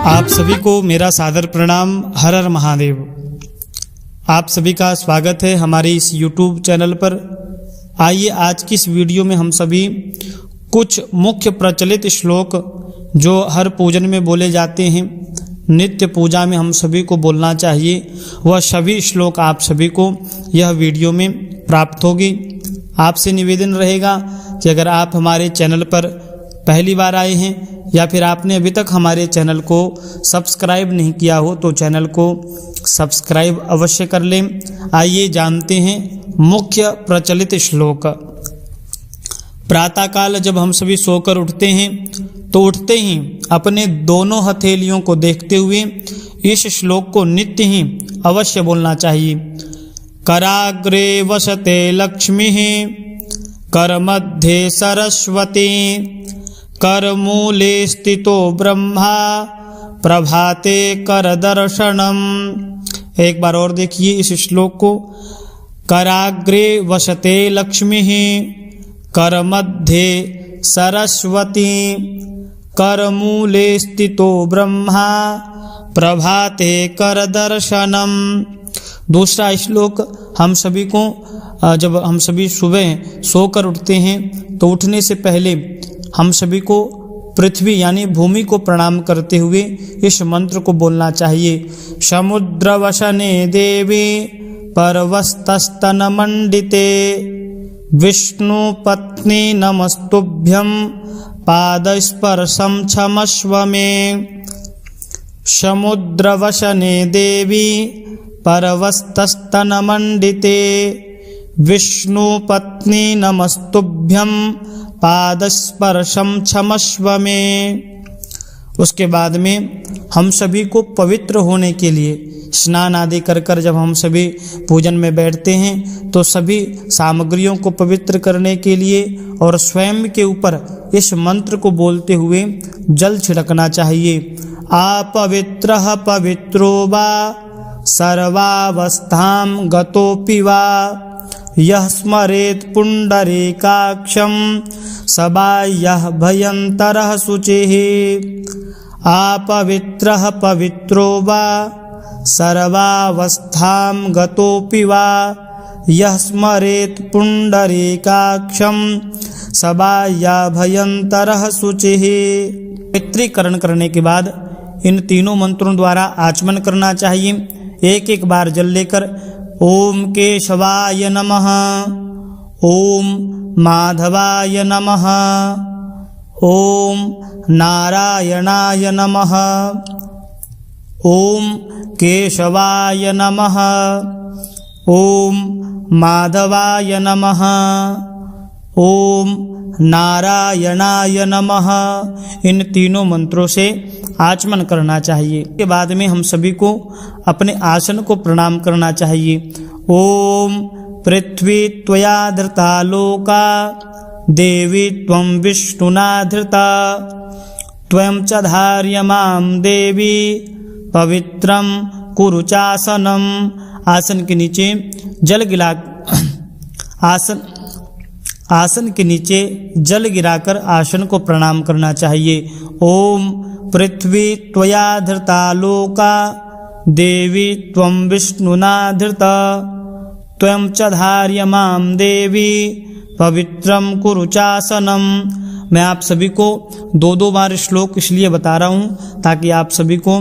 आप सभी को मेरा सादर प्रणाम। हर हर महादेव। आप सभी का स्वागत है हमारे इस YouTube चैनल पर। आइए आज की इस वीडियो में हम सभी कुछ मुख्य प्रचलित श्लोक जो हर पूजन में बोले जाते हैं, नित्य पूजा में हम सभी को बोलना चाहिए, वह सभी श्लोक आप सभी को यह वीडियो में प्राप्त होगी। आपसे निवेदन रहेगा कि अगर आप हमारे चैनल पर पहली बार आए हैं या फिर आपने अभी तक हमारे चैनल को सब्सक्राइब नहीं किया हो तो चैनल को सब्सक्राइब अवश्य कर लें। आइए जानते हैं मुख्य प्रचलित श्लोक। प्रातःकाल जब हम सभी सोकर उठते हैं तो उठते ही अपने दोनों हथेलियों को देखते हुए इस श्लोक को नित्य ही अवश्य बोलना चाहिए। कराग्रे वसते लक्ष्मीः करमध्ये सरस्वती करमूले स्थितो ब्रह्मा प्रभाते करदर्शनम। एक बार और देखिए इस श्लोक को। कराग्रे वसते लक्ष्मीः करमध्ये सरस्वती करमूले स्थितो ब्रह्मा प्रभाते करदर्शनम। दूसरा श्लोक हम सभी को जब हम सभी सुबह सोकर उठते हैं तो उठने से पहले हम सभी को पृथ्वी यानी भूमि को प्रणाम करते हुए इस मंत्र को बोलना चाहिए। समुद्र वसने देवी पर्वतस्तन मंडिते विष्णु पत्नी नमस्तुभ्यं पादस्पर्शं क्षमस्व मे। समुद्र वसने देवी पर्वतस्तन मंडिते विष्णु पत्नी नमस्तुभ्यं पादस्पर्शं क्षमस्व मे। उसके बाद में हम सभी को पवित्र होने के लिए स्नान आदि कर जब हम सभी पूजन में बैठते हैं तो सभी सामग्रियों को पवित्र करने के लिए और स्वयं के ऊपर इस मंत्र को बोलते हुए जल छिड़कना चाहिए। अपवित्रः पवित्रो वा सर्वावस्थां गतोऽपि वा यः स्मरेत् पुण्डरीकाक्षं स बाह्यः भयन्तरः शुचिः। अपवित्रः पवित्रो वा सर्वावस्थां गतोऽपि वा यः स्मरेत् पुण्डरीकाक्षं स बाह्यः भयन्तरः शुचिः। पवित्रीकरण करने के बाद इन तीनों मंत्रों द्वारा आचमन करना चाहिए। एक एक बार जल लेकर ओम केशवाय नमः, ओम माधवाय नमः, ओम नारायणाय नमः, ओम केशवाय नमः, ओम माधवाय नमः, ओम नारायणाय नमः, इन तीनों मंत्रों से आचमन करना चाहिए। के बाद में हम सभी को अपने आसन को प्रणाम करना चाहिए। ओम पृथ्वी त्वया धृता लोका देवी त्वं विष्णुना धृता त्वं च धार्यमां देवी पवित्रं कुरु चासनम। आसन के नीचे जल गिरा आसन के नीचे जल गिराकर आसन को प्रणाम करना चाहिए। ओम पृथ्वी त्वया धृता लोका देवी त्वं विष्णुना धृता त्वं च धार्यमां देवी पवित्रं कुरु चासनम। मैं आप सभी को दो बार श्लोक इसलिए बता रहा हूँ ताकि आप सभी को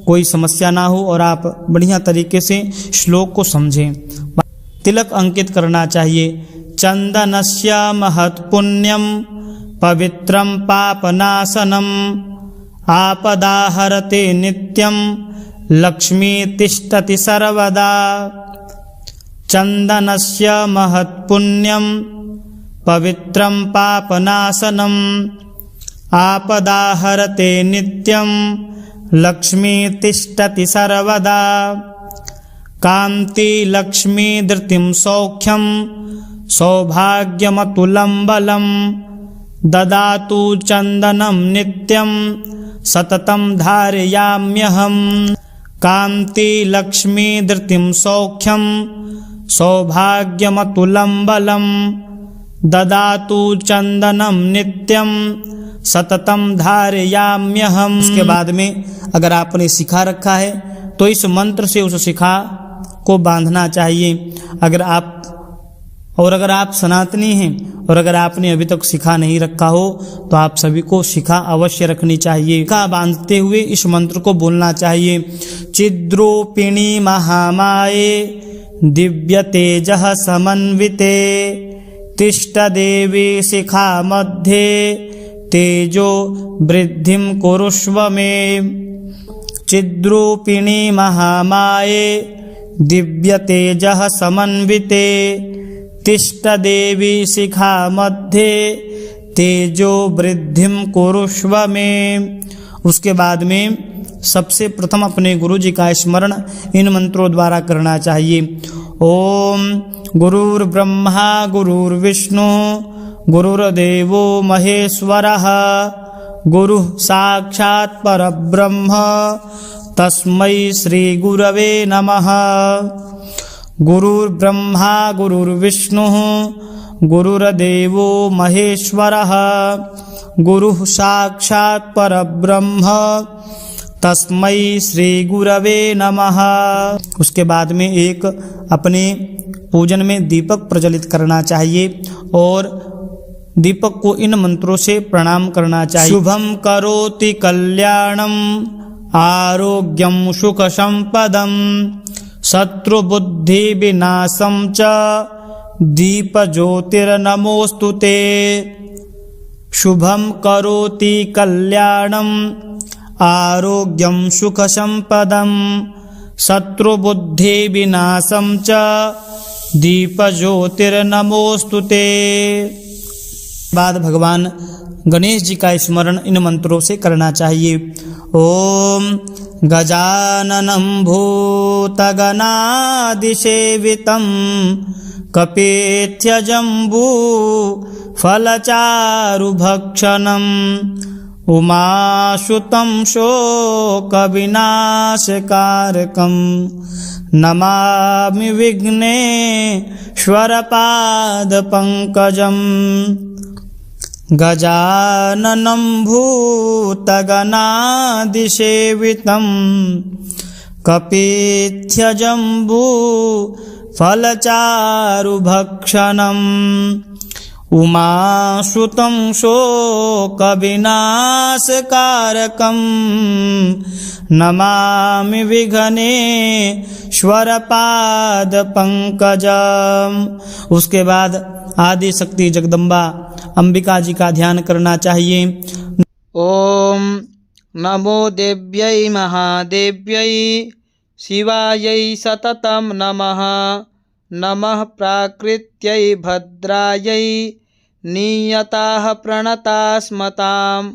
कोई समस्या ना हो और आप बढ़िया तरीके से श्लोक को समझें। तिलक अंकित करना चाहिए। चंदनस्य महत्पुण्यं पवित्रं पापनाशनम आपदाहरते नित्यं लक्ष्मी तिष्ठति सर्वदा। चंदनस्य महत्पुण्यं पवित्रं पापनाशनम आपदाहरते नित्यं लक्ष्मी तिष्ठति सर्वदा। कांति लक्ष्मी धृतिं सौख्यं सौभाग्यमतुलं बलं ददातु चंदनं नित्यं सततं धारयाम्यहम्। कांति लक्ष्मी धृतिं सौख्यं सौभाग्यमतुलं बलं ददातु चंदनम नित्यं सततम धारयाम्यहम्। इसके बाद में अगर आपने शिखा रखा है तो इस मंत्र से उस शिखा को बांधना चाहिए। अगर आप सनातनी हैं और अगर आपने अभी तक शिखा नहीं रखा हो तो आप सभी को शिखा अवश्य रखनी चाहिए। शिखा बांधते हुए इस मंत्र को बोलना चाहिए। चिद्रूपिणी महामाये दिव्य तेजः समन्विते तिष्ठ देवी शिखा मध्ये तेजो वृद्धिं कुरुष्व मे। चिद्रूपिणी महामाये दिव्य तेजः समन्विते तिष्ठ देवी शिखा मध्ये तेजो वृद्धिं कुरुष्व मे। उसके बाद में सबसे प्रथम अपने गुरु जी का स्मरण इन मंत्रों द्वारा करना चाहिए। ओम गुरुर्ब्रह्मा गुरुर्विष्णु गुरुर्देवो महेश्वरः गुरुः साक्षात् परब्रह्म तस्मै श्री गुरवे नमः। गुरुर्ब्रह्मा गुरुर्विष्णुः गुरुर्देवो महेश्वरः गुरुः साक्षात् परब्रह्म तस्मै श्री गुरवे नमः। उसके बाद में एक अपने पूजन में दीपक प्रज्वलित करना चाहिए और दीपक को इन मंत्रों से प्रणाम करना चाहिए। शुभम करोति कल्याणम आरोग्यम सुख संपदम शत्रु बुद्धि विनाशम च दीप ज्योतिर्नमोस्तुते। शुभम करोति कल्याणम आरोग्यम सुख संपदम शत्रु बुद्धि विनाशम च दीप ज्योतिर्नमोस्तुते। बाद भगवान गणेश जी का स्मरण इन मंत्रों से करना चाहिए। ओम गजाननं भूतगणादिसेवितं कपेत्यजम्बू फलचारुभक्षणम् उमासुतं शोकविनाशकारकं नमामि विघ्नेश्वरपादपङ्कजम्। गजाननं भूतगणादिसेवितं कपेत्यजम्बू फलचारुभक्षणम् उमासुतं शोकविनाशकारकं नमामि विघ्नेश्वरपादपङ्कजम्। उसके बाद आदि शक्ति जगदम्बा अंबिका जी का ध्यान करना चाहिए। ओम नमो देव्यै महादेव्यै शिवायै सततं नमः। नमः प्राकृत्यै भद्रायै नियताः प्रणतास्मताम्।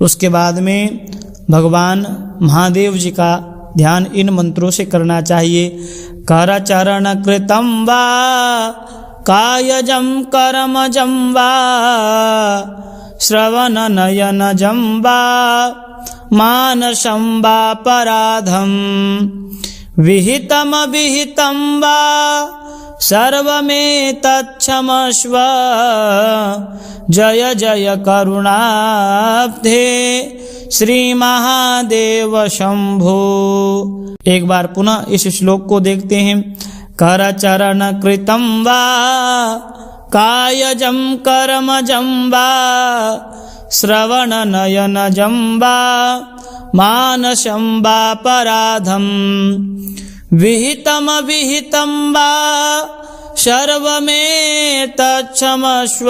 उसके बाद में भगवान महादेव जी का ध्यान इन मंत्रों से करना चाहिए। करचरण कृतं वा कायजं कर्मजं वा श्रवणनयनजं वा मानसं वा पराधं विहितमविहितं वा सर्वमेतत्क्षमस्व। जय जय करुणाब्धे श्री महादेव शंभो। एक बार पुनः इस श्लोक को देखते हैं। करचरण कृतं वा कायजं कर्मजं वा श्रवणनयनजं वा मानसं वा पराधं विहितमविहितं वा सर्वमेतत्क्षमस्व।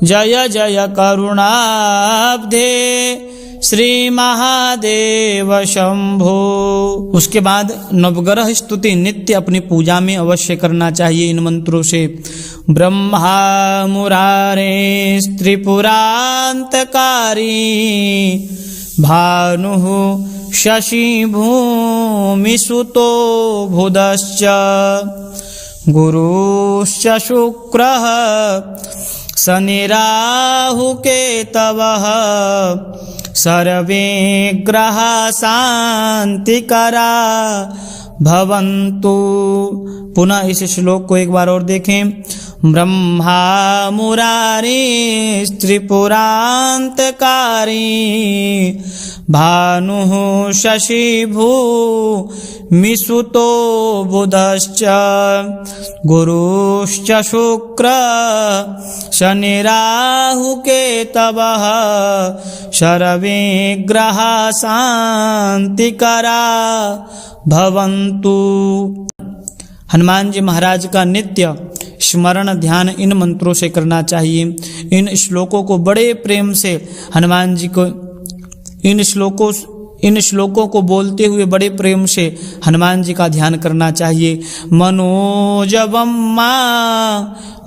जय जय करुणाब्धे श्री महादेव शंभो। उसके बाद नवग्रह स्तुति नित्य अपनी पूजा में अवश्य करना चाहिए इन मंत्रों से। ब्रह्मा मुरारे त्रिपुरांतकारी भानुः शशि भूमिसुतो बुधश्च गुरुश्च शुक्रः शनिराहुकेतवः सर्वे ग्रहा शांतिकरा भवन्तु। पुनः इस श्लोक को एक बार और देखें। ब्रह्मा मुरारी त्रिपुरान्तकारी भानुः शशिभू मिसुतो बुधश्च गुरुश्च शुक्र शनिराहुकेतवः सर्वे ग्रहा शांतिकरा भवन्तु। हनुमान जी महाराज का नित्य स्मरण ध्यान इन मंत्रों से करना चाहिए। इन श्लोकों को बड़े प्रेम से हनुमान जी को इन श्लोकों को बोलते हुए बड़े प्रेम से हनुमान जी का ध्यान करना चाहिए। मनोजवम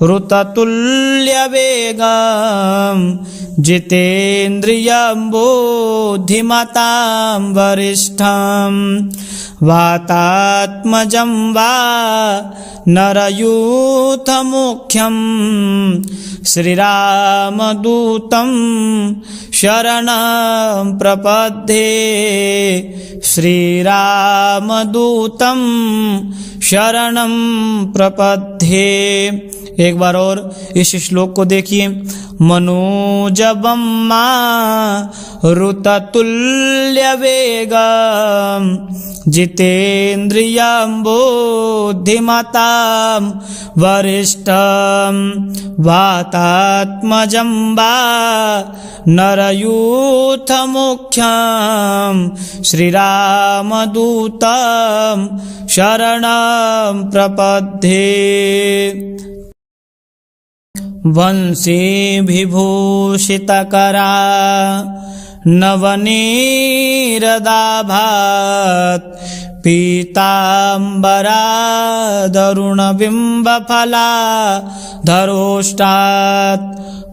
ऋततुल्य वेगम जितेन्द्रियं बुद्धिमतां वरिष्ठं वातात्मजं वा नरयूथमुख्यं श्रीरामदूतं शरणं प्रपद्ये श्रीरामदूतं शरणं प्रपद्ये। एक बार और इस श्लोक को देखिए। मनोजवम ऋततुल्य वेगम जितेन्द्रियं बुद्धिमतां वरिष्ठं वातात्मजं वा नरयूथमुख्यं श्रीरामदूतं शरणं प्रपद्ये। वंशीभिभूषितकरा नवनीरदाभात् पीताम्बरा दरुणबिम्बफला धरोष्टात्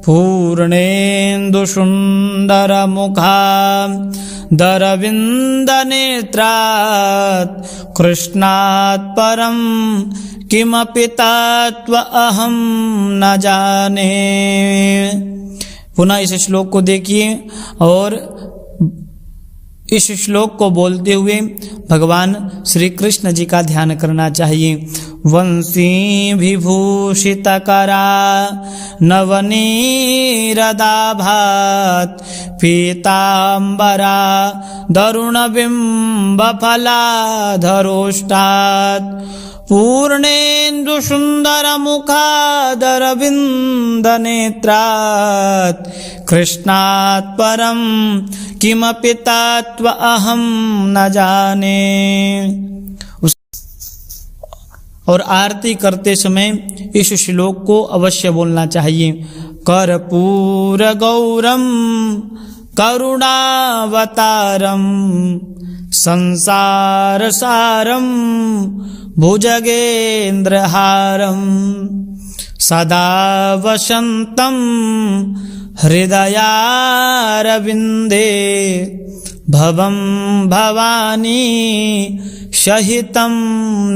पूर्णेन्दुसुन्दरमुखा दरविन्दनेत्रात् कृष्णात् परं किमपि तत्त्व अहं न जाने। पुनः इस श्लोक को देखिए और इस श्लोक को बोलते हुए भगवान श्री कृष्ण जी का ध्यान करना चाहिए। वंशी विभूषितकरा नवनीरदाभात् पीताम्बरा दरुणबिम्बफला धरोष्टात् पूर्णेन्दुसुन्दरमुखादरविन्दनेत्रात् कृष्णात् परं किमपि तत्त्व अहं न जाने। और आरती करते समय इस श्लोक को अवश्य बोलना चाहिए। कर्पूर गौरम करुणावतारम संसार सारम भुजगेन्द्रहारम सदा वसन्तं हृदयारविन्दे भवं भवानी सहितं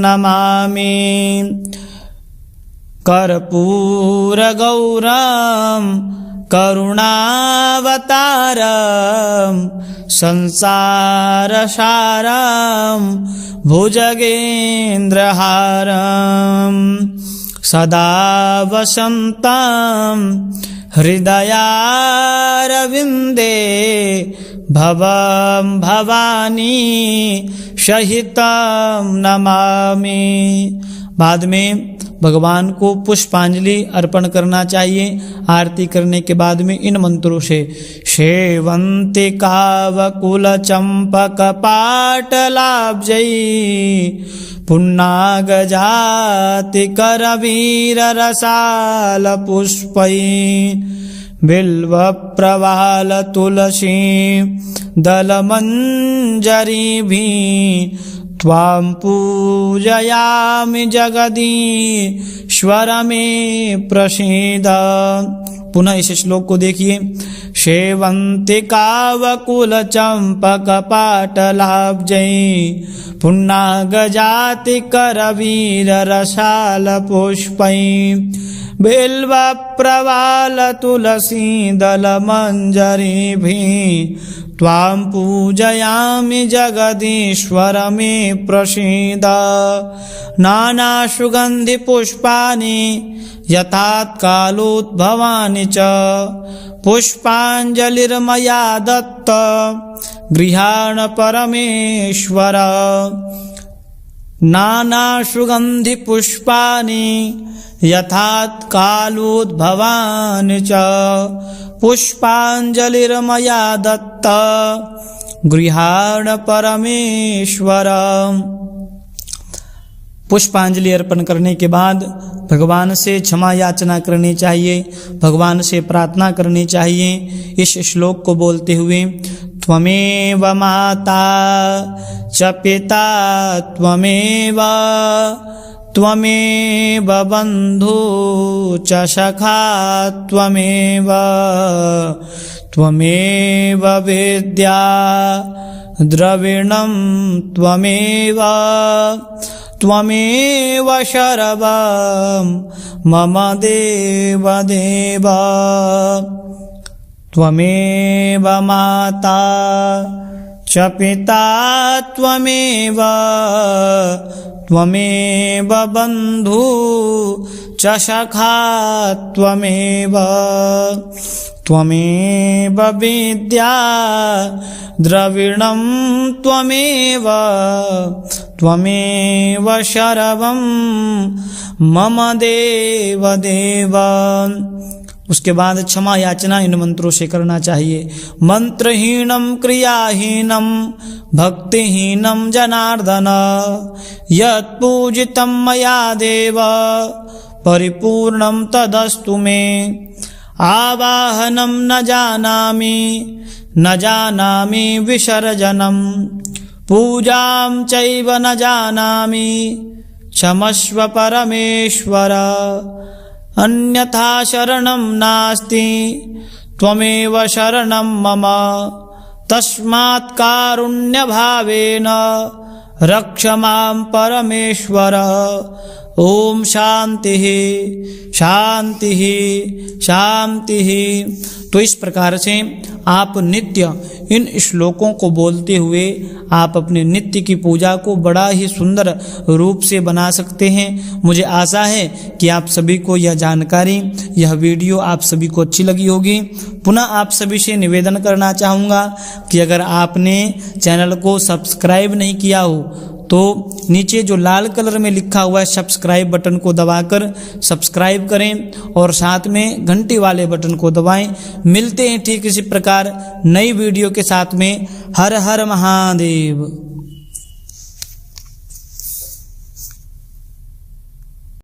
नमामि। कर्पूरगौरं करुणावतारं संसारसारं भुजगेन्द्रहारं सदा वसन्तं हृदयारविन्दे भवं भवानी सहितं नमामि। बाद में भगवान को पुष्पांजलि अर्पण करना चाहिए। आरती करने के बाद में इन मंत्रों से शेवंतिकावकुल चंपक पाटलाब्जयी पुन्नागजाति करवीर रसाल पुष्पै बिल्व प्रवाल तुलसी दलमंजरी भी त्वां पूजयामि जगदीश्वर में प्रसीद। पुनः इस श्लोक को देखिए। शेवंतिकावकुल चंपक पाटलाब्जयी पुन्नागजाति करवीर रसाल पुष्पै बिल्वप्रवालतुलसीदलमञ्जरीभिः त्वां पूजयामि जगदीश्वर मे प्रसीद। नानासुगन्धिपुष्पाणि यथात्कालोद्भवानि च पुष्पाञ्जलिर्मया दत्त गृहाण परमेश्वर। नानासुगन्धिपुष्पाणि यथात्कालोद्भवानि च पुष्पाञ्जलिर्मया दत्त गृहाण परमेश्वर। पुष्पांजलि अर्पण करने के बाद भगवान से क्षमा याचना करनी चाहिए, भगवान से प्रार्थना करनी चाहिए। इस श्लोक को बोलते हुए त्वमेव माता च पिता त्वमेव बन्धु च सखा त्वमेव विद्या द्रविणं त्वमेव शरवं मम देवदेव। त्वमेव माता च पिता त्वमेव बन्धु च सखा त्वमेव विद्या द्रविणं त्वमेव शरवं मम देवदेव। उसके बाद क्षमा याचना इन मंत्रों से करना चाहिए। मंत्रहीनम क्रियाहीनम भक्तिहीनम जनार्दन यत्पूजितं मया देव परिपूर्णं तदस्तु मे। आवाहनं न जानामि विसर्जनं पूजां चैव न जानामि क्षमस्व परमेश्वर। अन्यथा शरणं नास्ति त्वमेव शरणं मम तस्मात् कारुण्यभावेन रक्ष मां परमेश्वर। ओम शांति शांति शांति। तो इस प्रकार से आप नित्य इन श्लोकों को बोलते हुए आप अपने नित्य की पूजा को बड़ा ही सुंदर रूप से बना सकते हैं। मुझे आशा है कि आप सभी को यह जानकारी, यह वीडियो आप सभी को अच्छी लगी होगी। पुनः आप सभी से निवेदन करना चाहूँगा कि अगर आपने चैनल को सब्सक्राइब नहीं किया हो तो नीचे जो लाल कलर में लिखा हुआ है सब्सक्राइब बटन को दबाकर सब्सक्राइब करें और साथ में घंटी वाले बटन को दबाएं। मिलते हैं ठीक इसी प्रकार नई वीडियो के साथ में। हर हर महादेव।